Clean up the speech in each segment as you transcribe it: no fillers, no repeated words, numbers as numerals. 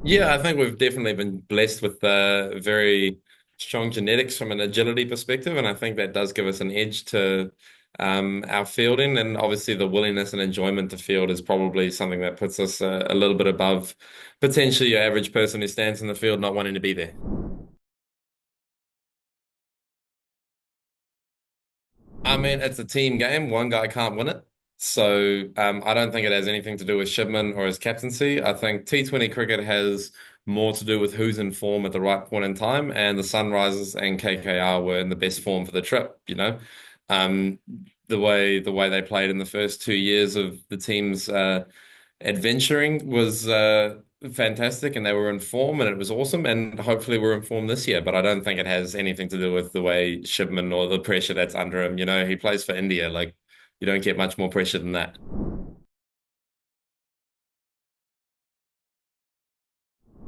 Yeah, I think we've definitely been blessed with very strong genetics from an agility perspective, and I think that does give us an edge to our fielding. And obviously, the willingness and enjoyment to field is probably something that puts us a little bit above potentially your average person who stands in the field not wanting to be there. I mean, it's a team game. One guy can't win it. So I don't think it has anything to do with Shubman or his captaincy. I think T20 cricket has more to do with who's in form at the right point in time. And the Sunrisers and KKR were in the best form for the trip, you know. Um, the way they played in the first 2 years of the team's adventuring was fantastic, and they were in form, and it was awesome. And hopefully, we're in form this year. But I don't think it has anything to do with the way Shipman or the pressure that's under him. You know, he plays for India. Like, you don't get much more pressure than that.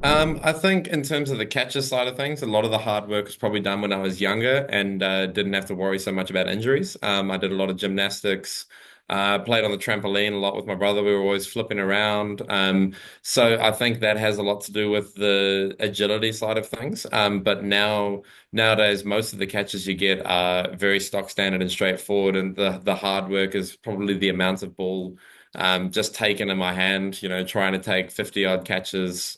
I think in terms of the catcher side of things, a lot of the hard work was probably done when I was younger and didn't have to worry so much about injuries. I did a lot of gymnastics, played on the trampoline a lot with my brother. We were always flipping around. So I think that has a lot to do with the agility side of things. But nowadays, most of the catches you get are very stock standard and straightforward, and the hard work is probably the amount of ball just taken in my hand, trying to take 50 odd catches,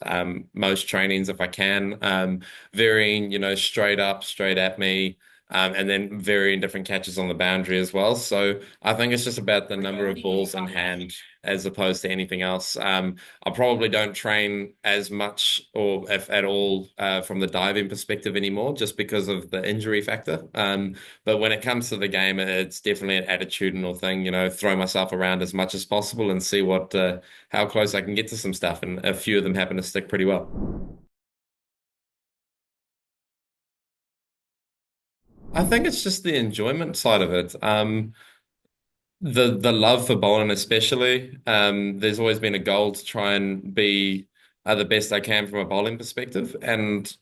most trainings if I can, varying, straight up, straight at me, and then varying different catches on the boundary as well. So I think it's just about the number of balls in hand as opposed to anything else. I probably don't train as much or if at all from the diving perspective anymore, just because of the injury factor. But when it comes to the game, it's definitely an attitudinal thing, throw myself around as much as possible and see how close I can get to some stuff. And a few of them happen to stick pretty well. I think it's just the enjoyment side of it. The love for bowling especially. There's always been a goal to try and be the best I can from a bowling perspective, and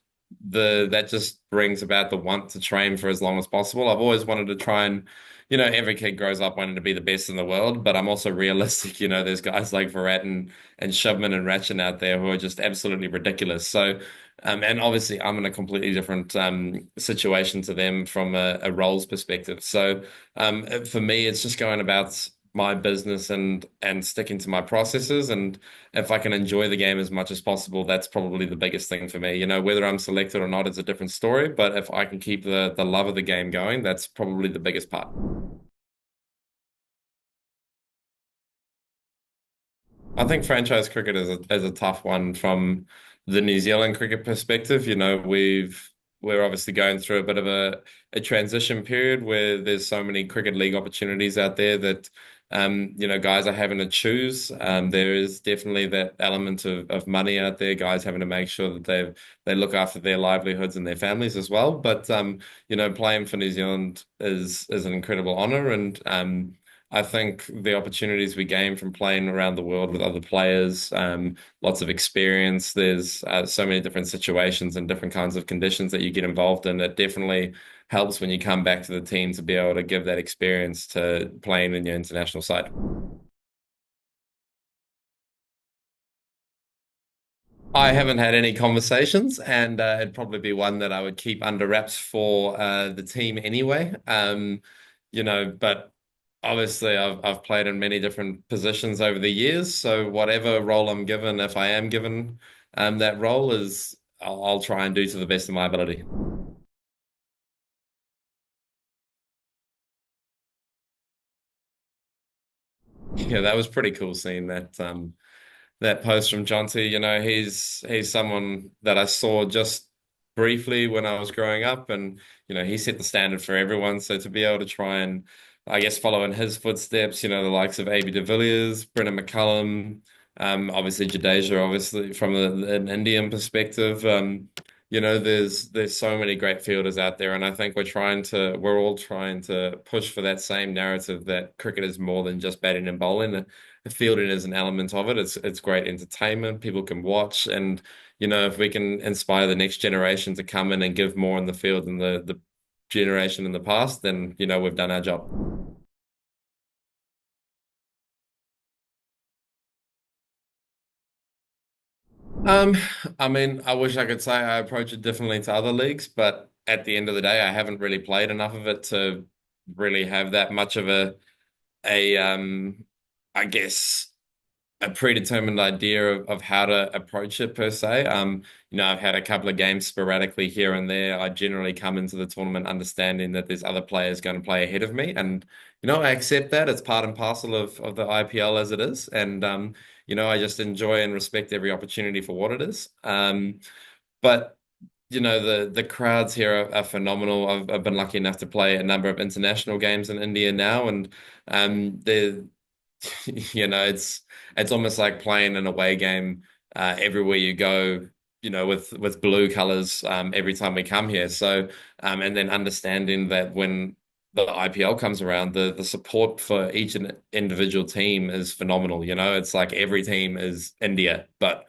the that just brings about the want to train for as long as possible. I've always wanted to try and, every kid grows up wanting to be the best in the world, but I'm also realistic. There's guys like Virat and Shubman and Ratchin out there who are just absolutely ridiculous. So, and obviously I'm in a completely different situation to them from a roles perspective. So. For me, it's just going about my business and sticking to my processes. And if I can enjoy the game as much as possible, that's probably the biggest thing for me. Whether I'm selected or not is a different story, but if I can keep the love of the game going, that's probably the biggest part. I think franchise cricket is a tough one from the New Zealand cricket perspective. We're obviously going through a bit of a transition period where there's so many cricket league opportunities out there that guys are having to choose. There is definitely that element of money out there, guys having to make sure that they look after their livelihoods and their families as well. But playing for New Zealand is an incredible honor, and I think the opportunities we gain from playing around the world with other players, lots of experience. There's so many different situations and different kinds of conditions that you get involved in. It definitely helps when you come back to the team to be able to give that experience to playing in your international side. I haven't had any conversations, and it'd probably be one that I would keep under wraps for the team anyway. But obviously I've played in many different positions over the years, so whatever role I'm given, if I am given that role, is I'll try and do to the best of my ability. Yeah, that was pretty cool seeing that post from Jonty. He's someone that I saw just briefly when I was growing up, and he set the standard for everyone. So to be able to try and, I guess, follow in his footsteps, the likes of AB de Villiers, Brendan McCullum, obviously Jadeja, obviously from an Indian perspective. There's so many great fielders out there, and I think we're all trying to push for that same narrative that cricket is more than just batting and bowling. The fielding is an element of it. It's great entertainment. People can watch, and if we can inspire the next generation to come in and give more in the field than the generation in the past, then we've done our job. Um, I mean, I wish I could say I approach it differently to other leagues, but at the end of the day, I haven't really played enough of it to really have that much of a I guess a predetermined idea of how to approach it per se. I've had a couple of games sporadically here and there. I generally come into the tournament understanding that there's other players going to play ahead of me, and I accept that. It's part and parcel of the IPL as it is, and I just enjoy and respect every opportunity for what it is. But the crowds here are phenomenal. I've been lucky enough to play a number of international games in India now, and they're it's almost like playing an away game everywhere you go, with blue colors every time we come here. So, and then understanding that when the IPL comes around, the support for each individual team is phenomenal. It's like every team is India, but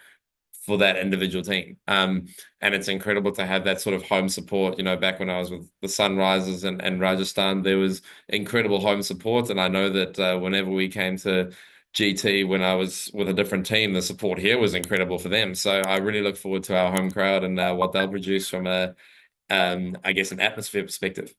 for that individual team. And it's incredible to have that sort of home support. Back when I was with the Sunrisers and Rajasthan, there was incredible home support. And I know that whenever we came to GT when I was with a different team, the support here was incredible for them. So I really look forward to our home crowd and what they'll produce from I guess, an atmosphere perspective.